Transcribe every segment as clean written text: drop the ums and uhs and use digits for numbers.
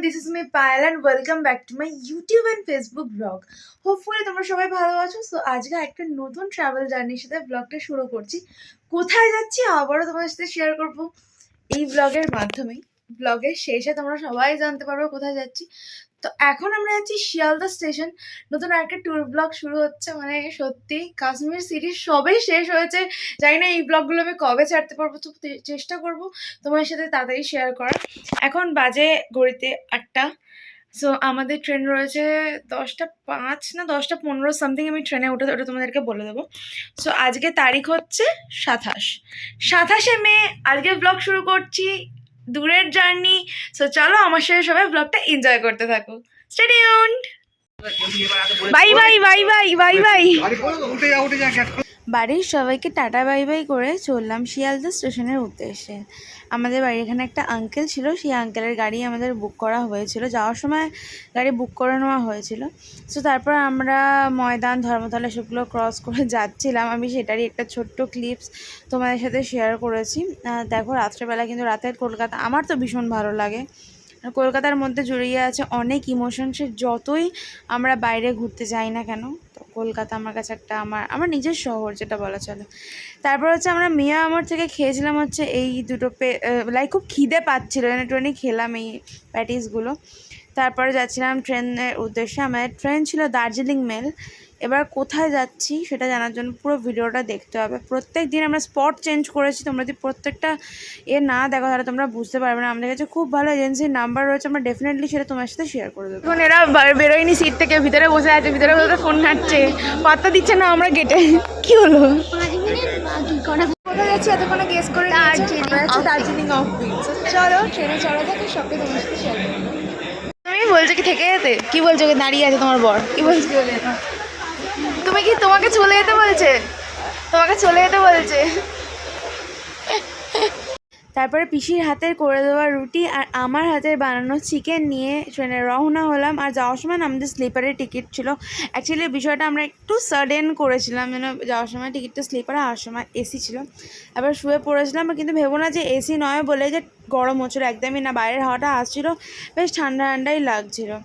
this is me Payal and welcome back to my YouTube and Facebook vlog. Hopefully তোমরা সবাই ভালো আছো। So আজকে একটা নতুন ট্রাভেল জার্নির সাথে ব্লগটা শুরু করছি। কোথায় যাচ্ছি আবারও তোমাদের সাথে শেয়ার করব এই ব্লগের মাধ্যমেই। ব্লগের শেষে তোমরা সবাই জানতে পারবে কোথায় যাচ্ছি। তো এখন আমরা যাচ্ছি শিয়ালদা স্টেশন। নতুন একটা ট্যুর ব্লগ শুরু হচ্ছে, মানে সত্যি কাশ্মীর সিরিজ সবেই শেষ হয়েছে। জানি না এই ব্লগগুলো আমি কবে ছাড়তে পারবো, তো চেষ্টা করবো তোমার সাথে তাড়াতাড়ি শেয়ার করার। এখন বাজে ঘড়িতে 8টা। সো আমাদের ট্রেন রয়েছে 10টা 5 না 10টা 15 সামথিং। আমি ট্রেনে উঠে ওটা তোমাদেরকে বলে দেবো। সো আজকে তারিখ হচ্ছে 27শে মে। আজকে ব্লগ শুরু করছি, দূরের জার্নি। সো চলো আমার সাথে সবাই ব্লগটা এনজয় করতে থাকো। Stay tuned. Bye bye bye bye bye bye. বাড়ির সবাইকে টাটা বাই বাই করে চললাম শিয়ালদা স্টেশনের উদ্দেশ্যে। আমাদের বাড়ির এখানে একটা আঙ্কেল ছিল, সেই আঙ্কেলের গাড়ি আমাদের বুক করা হয়েছিল, যাওয়ার সময় গাড়ি বুক করে নেওয়া হয়েছিল। সো তারপর আমরা ময়দান ধর্মতলা সেগুলো ক্রস করে যাচ্ছিলাম। আমি সেটারই একটা ছোট্ট ক্লিপস তোমাদের সাথে শেয়ার করেছি। দেখো রাত্রেবেলা কিন্তু রাতের কলকাতা আমার তো ভীষণ ভালো লাগে। কলকাতার মধ্যে জড়িয়ে আছে অনেক ইমোশন। সে যতই আমরা বাইরে ঘুরতে যাই না কেন, তো কলকাতা আমার কাছে একটা আমার নিজের শহর যেটা বলা চলে। তারপর হচ্ছে আমরা মিয়া আমার থেকে খেয়েছিলাম হচ্ছে এই দুটো লাইক খুব খিদে পাচ্ছিলো, একটুখানি খেলাম এই প্যাটিসগুলো। তারপরে যাচ্ছিলাম ট্রেনের উদ্দেশ্যে। আমাদের ট্রেন ছিল দার্জিলিং মেল। এবার কোথায় যাচ্ছি সেটা জানার জন্য পুরো ভিডিওটা দেখতে হবে। প্রত্যেক দিন আমরা স্পট চেঞ্জ করেছি, তোমরা যদি প্রত্যেকটা না দেখো তাহলে তোমরা বুঝতে পারবে না। আমাদের কাছে খুব ভালো এজেন্সির নাম্বার রয়েছে, আমরা ডেফিনেটলি সেটা তোমার সাথে শেয়ার করে দেবো। এখন এরা বেরোয়নি সিট থেকে, ভিতরে বসে আছে, ভিতরে বসে ফোন ঘাঁটছে, পাত্তা দিচ্ছে না আমরা গেটে। কি হলো কোথায় যাচ্ছি এতক্ষণে গেস করে দার্জিলিং অফ বিচ। চলো ট্রেনে চড়া থাকে, সবকে তোমার সাথে শেয়ার করবো। তুমি বলছো কি থেকে যেতে? কি বলছো কি দাঁড়িয়ে আছে তোমার বর? কি বলছো তুমি? কি তোমাকে চলে যেতে বলছে? তোমাকে চলে যেতে বলছে। তারপরে পিসির হাতের করে দেওয়া রুটি আর আমার হাতের বানানো চিকেন নিয়ে ট্রেনে রওনা হলাম। আর যাওয়ার সময় আমাদের স্লিপারের টিকিট ছিল। অ্যাকচুয়ালি বিষয়টা আমরা একটু সাডেন করেছিলাম, যেন যাওয়ার সময় টিকিটটা স্লিপারে, আসার সময় এসি ছিল। আবার শুয়ে পড়েছিলাম, কিন্তু ভেবো না যে এসি নয় বলে যে গরম হচ্ছিলো, একদমই না। বাইরের হাওয়াটা আসছিলো, বেশ ঠান্ডা ঠান্ডাই লাগছিলো।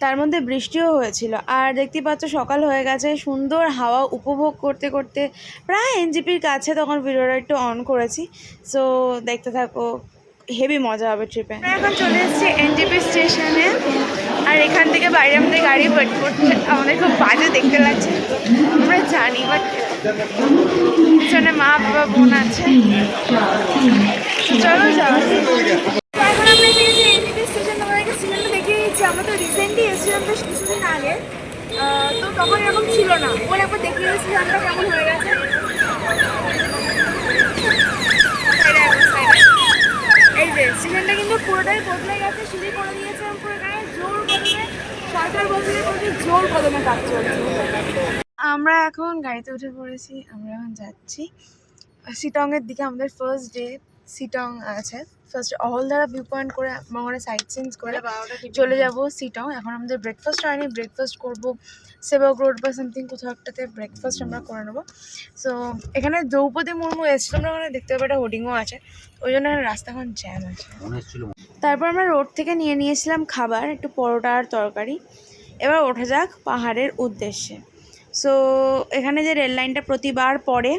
তার মধ্যে বৃষ্টিও হয়েছিল। আর দেখতে পাচ্ছ সকাল হয়ে গেছে, সুন্দর হাওয়া উপভোগ করতে করতে প্রায় এনজিপির কাছে তখন ভিডিওটা একটু অন করেছি। সো দেখতে থাকো, হেভি মজা হবে ট্রিপে। এখন চলে এসেছি এনজিপি স্টেশনে। আর এখান থেকে বাইরে আমাদের গাড়ি ওয়েট করছে। আমাদের খুব বাজে দেখতে লাগছে আমরা জানি, বাট পিছনে মা বাবা বোন আছে। চলো যাওয়া। এখন আমরা এনজিপি স্টেশন, তোমাদেরকে সিনেমা দেখিয়ে দিচ্ছি। আমরা তো রিসেন্টলি এসেছিলাম বেশ কিছুদিন আগে, তো তখন এরকম ছিল না। ওর একবার দেখিয়ে দিচ্ছি আমরা কেমন হয়ে গেছে। এই যে স্টেশনটা কিন্তু পুরোটাই বদলে গেছে, সিঁড়ি করে দিয়েছে পুরো গায়ে জোর কদমে, সরকার বদলে জোর কদমে কাজ চলছে। আমরা এখন গাড়িতে উঠে পড়েছি। আমরা এখন যাচ্ছি শিটংয়ের দিকে। আমাদের ফার্স্ট ডে শিটং আছে। ফার্স্ট অহলদারা ভিউ পয়েন্ট করে মঙ্গলে সাইট সিনস করে চলে যাব শিটং। এখন আমাদের ব্রেকফাস্ট হয়নি, ব্রেকফাস্ট করবো সেবক রোড বা সামথিং কোথাও একটাতে ব্রেকফাস্ট আমরা করে নেবো। সো এখানে দ্রৌপদী মুর্মু এসেছিল, আমরা ওখানে দেখতে পাবো একটা হোর্ডিংও আছে, ওই জন্য রাস্তা এখন জ্যাম আছে। তারপর আমরা রোড থেকে নিয়ে নিয়েছিলাম খাবার, একটু পরোটা আর তরকারি। এবার ওঠা যাক পাহাড়ের উদ্দেশ্যে। সো এখানে যে রেল লাইনটা প্রতিবার পড়ে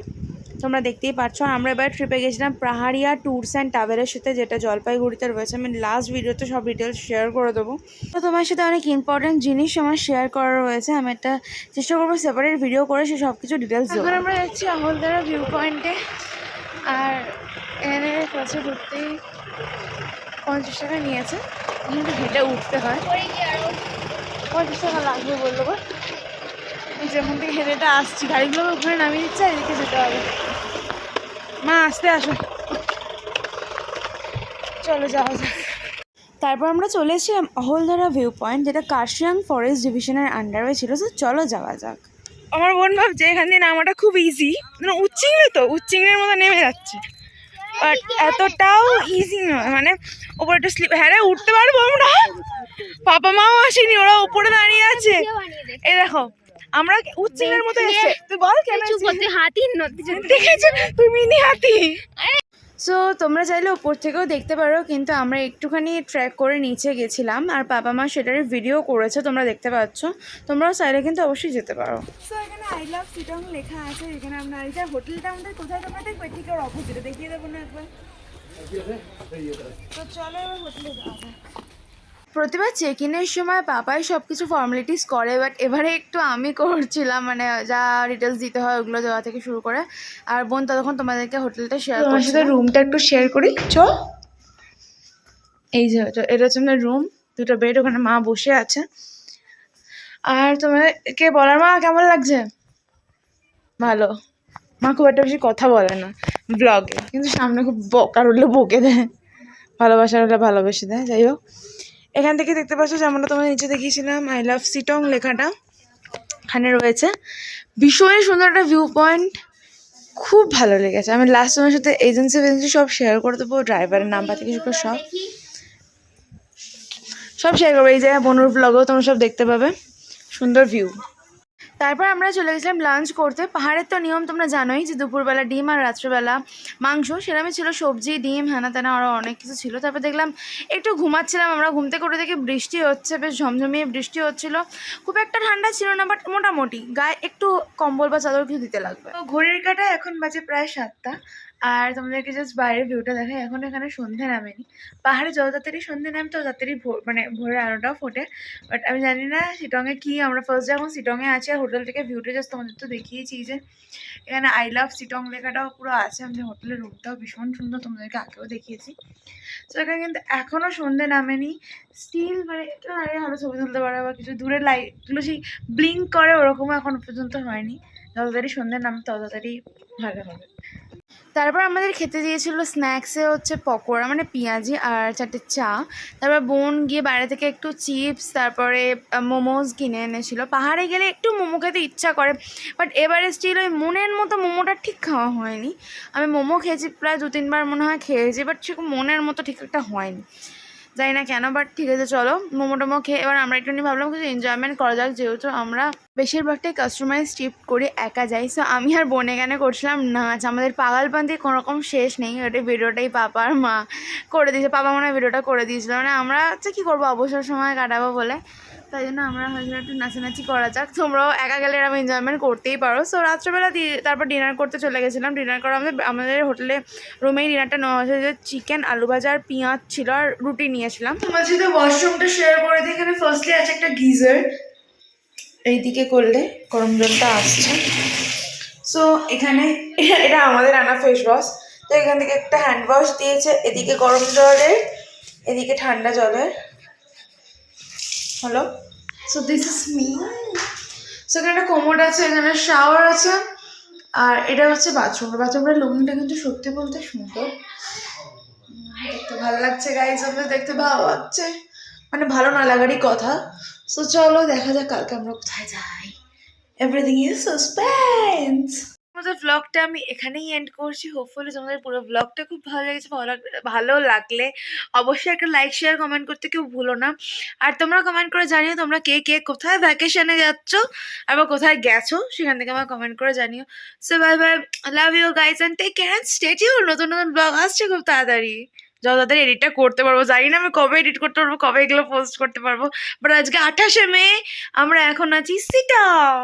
তোমরা দেখতেই পাচ্ছ। আমরা এবার ট্রিপে গেছিলাম পাহাড়িয়া ট্যুরস অ্যান্ড ট্রাভেলের সাথে, যেটা জলপাইগুড়িতে রয়েছে। আমি লাস্ট ভিডিওতে সব ডিটেলস শেয়ার করে দেবো। তো তোমার সাথে অনেক ইম্পর্টেন্ট জিনিস আমার শেয়ার করা রয়েছে। আমি একটা চেষ্টা করবো সেপারেট ভিডিও করে সে সব কিছু ডিটেলস দেবো। এখন আমরা যাচ্ছি অহলদারা ভিউ পয়েন্টে। আর এখানে কাছে ঢুকতেই 50 টাকা নিয়েছে, এখানে হেঁটে উঠতে হয়। 50 টাকা লাগবে বললো। যেমন থেকে হেঁটেটা আসছি, গাড়িগুলো ওখানে নামিয়ে দিচ্ছে, এদিকে যেতে হবে। মা আসতে আসো, চলো যাওয়া যাক। তারপর আমরা চলে এসেছিলাম অহলদারা ভিউ পয়েন্ট, যেটা কার্শিয়াং ফরেস্ট ডিভিশনের আন্ডারে ছিল। তো চলো যাওয়া যাক। আমার বোন ভাবছে এখান দিয়ে নামাটা খুব ইজি, মানে উচ্চিংড়ে তো উচ্চিংড়ের মতো নেমে যাচ্ছে, বাট এতটাও ইজি নয়। মানে ওপরে একটা স্লিপ, হ্যাঁ রে উঠতে পারবো আমরা। বাবা মাও আসেনি, ওরা উপরে দাঁড়িয়ে আছে। এই দেখো আমরা উচ্চিংড়ের মতো এসে, তুই বল কেন হাতি দেখেছো তুই? মিনি হাতি। সো তোমরা চাইলে ওপর থেকেও দেখতে পারো, কিন্তু আমরা একটুখানি ট্র্যাক করে নিচে গেছিলাম আর বাবা মা সেটারই ভিডিও করেছে, তোমরা দেখতে পাচ্ছ। তোমরাও চাইলে কিন্তু অবশ্যই যেতে পারো। সো এখানে আই লাভ চিটং লেখা আছে। এখানে আমরা এটা হোটেলটা আমাদের কোথায় তোমরা দেখবে, ঠিক ওর অপোজিটে দেখিয়ে দেবো না একবার? তো চলো এবার হোটেলে যাওয়া যাক। প্রতিবার চেক ইনের সময় পাপাই সব কিছু ফর্মালিটিস করে, বাট এবারে একটু আমি করছিলাম, মানে যা ডিটেলস দিতে হয় ওগুলো দেওয়া থেকে শুরু করে। আর বোন ততক্ষণ তোমাদেরকে হোটেলটা শেয়ার করছি। সাথে রুমটা একটু শেয়ার করি চ। এই যে এটা হচ্ছে আমাদের রুম, দুটো বেড, ওখানে মা বসে আছে। আর তোমাদেরকে বলার, মা কেমন লাগছে? ভালো। মা খুব একটা বেশি কথা বলে না ব্লগে, কিন্তু সামনে খুব বকার হলে বকে দেয়, ভালোবাসার হলে ভালোবেসে দেয়। যাই হোক, এখান থেকে দেখতে পাচ্ছ যেমনটা তোমার নিচে দেখিয়েছিলাম আই লাভ চিটং লেখাটা এখানে রয়েছে। ভীষণই সুন্দর একটা ভিউ পয়েন্ট, খুব ভালো লেগেছে। আমি লাস্ট সময়ের সাথে এজেন্সি সব শেয়ার করে দেবো, ড্রাইভারের নাম্বার থেকে শুরু করে সব শেয়ার করবো। এই জায়গায় বনুর ব্লগেও তোমরা সব দেখতে পাবে, সুন্দর ভিউ। তারপর আমরা চলে গেছিলাম লাঞ্চ করতে। পাহাড়ের তো নিয়ম তোমরা জানোই যে দুপুরবেলা ডিম আর রাত্রেবেলা মাংস, সেরকমই ছিল, সবজি ডিম হ্যানা তেনা আরও অনেক কিছু ছিল। তারপর দেখলাম একটু ঘুমাচ্ছিলাম আমরা, ঘুম থেকে উঠে দেখি বৃষ্টি হচ্ছে, বেশ ঝমঝমিয়ে বৃষ্টি হচ্ছিল। খুব একটা ঠান্ডা ছিল না, বাট মোটামুটি গায়ে একটু কম্বল বা চাদর কিছু দিতে লাগবে। তো ঘড়ির কাঁটা এখন বাজে প্রায় 7টা। আর তোমাদেরকে জাস্ট বাইরের ভিউটা দেখাই। এখন এখানে সন্ধে নামেনি, পাহাড়ে যত তাড়াতাড়ি সন্ধে নামে তত তাড়াতাড়ি মানে ভোরের আলোটাও ফোটে। বাট আমি জানি না শিটংয়ে কি, আমরা ফার্স্ট ডে এখন শিটংয়ে আছি। আর হোটেল থেকে ভিউটা জাস্ট তোমাদের তো দেখিয়েছি যে এখানে আই লাভ চিটং লেখাটাও পুরো আছে। আমাদের হোটেলের রুমটাও ভীষণ সুন্দর, তোমাদেরকে আগেও দেখিয়েছি। তো এখানে কিন্তু এখনও সন্ধে নামেনি স্টিল, মানে একটু দাঁড়িয়ে ভালো ছবি তুলতে পারে বা কিছু, দূরে লাইটগুলো সেই ব্লিঙ্ক করে ওরকমও এখন পর্যন্ত হয়নি। যত তাড়াতাড়ি সন্ধে নামে তত তাড়াতাড়ি ভালো হবে। তারপর আমাদের খেতে দিয়েছিল স্ন্যাক্সে হচ্ছে পকোড়া, মানে পেঁয়াজি, আর 4টে চা। তারপর বোন গিয়ে বাইরে থেকে একটু চিপস তারপরে মোমোজ কিনে এনেছিল। পাহাড়ে গেলে একটু মোমো খেতে ইচ্ছা করে, বাট এবারে স্টিল ওই মনের মতো মোমোটা ঠিক খাওয়া হয়নি। আমি মোমো খেয়েছি প্রায় 2-3বার মনে হয় খেয়েছি, বাট সেরকম মনের মতো ঠিক একটা হয়নি, জানি না কেন। বাট ঠিক আছে, চলো মোমো টোমো খেয়ে এবার আমরা একটু ভাবলাম কিছু এনজয়মেন্ট করা যাক, যেহেতু আমরা বেশিরভাগটাই কাস্টমাইজ ট্রিপ করে একা যাই। সো আমি আর বোন এখানে করছিলাম নাচ, আমাদের পাগলপান্তি কোনো রকম শেষ নেই। ওটা ভিডিওটাই পাপা আর মা করে দিয়েছে, পাপা মনে হয় ভিডিওটা করে দিয়েছিল, মানে আমরা হচ্ছে কী করবো অবসর সময় কাটাবো বলে, তাই জন্য আমরা হয়তো একটু নাচানাচি করা যাক। তোমরাও একা গেলে এরকম এনজয়মেন্ট করতেই পারো। সো রাত্রেবেলা তারপর ডিনার করতে চলে গেছিলাম। ডিনার করা আমাদের হোটেলে রুমেই ডিনারটা নেওয়া হয়েছে, যে চিকেন আলু ভাজা আর পেঁয়াজ ছিল, আর রুটি নিয়েছিলাম। তোমার যদি ওয়াশরুমটা শেয়ার করে দিই, এখানে ফার্স্টলি আছে একটা গিজার, এইদিকে করলে গরম জলটা আসছে। সো এখানে এটা আমাদের আনা ফেস ওয়াশ, তো এখান থেকে একটা হ্যান্ড ওয়াশ দিয়েছে, এদিকে গরম জলের, এদিকে ঠান্ডা জলের। Hello, so this is me. So এখানে একটা কোমোড আছে, এখানে শাওয়ার আছে, আর এটা হচ্ছে বাথরুমটা লুকিংটা কিন্তু সত্যি বলতে সুন্দর, দেখতে ভালো লাগছে গাইজ, আমাদের দেখতে ভালো লাগছে, মানে ভালো না লাগারই কথা। সো চলো দেখা যাক কালকে আমরা কোথায় যাই। Everything is suspense. আমাদের ব্লগটা আমি এখানেই এন্ড করছি। হোপফুলি তোমাদের পুরো ব্লগটা খুব ভালো লেগেছে। ভালো লাগলে অবশ্যই একটা লাইক শেয়ার কমেন্ট করতে কেউ ভুলো না। আর তোমরা কমেন্ট করে জানিও তোমরা কে কে কোথায় ভ্যাকেশনে যাচ্ছ, আবার কোথায় গেছো, সেখান থেকে আমার কমেন্ট করে জানিও। So bye bye, love you guys and take care and stay tune. নতুন নতুন ব্লগ আসছে খুব তাড়াতাড়ি, যত তাড়াতাড়ি এডিটটা করতে পারবো। জানি না আমি কবে এডিট করতে পারবো, কবে এগুলো পোস্ট করতে পারবো, বাট আজকে 28শে মে, আমরা এখন আছি চিটং।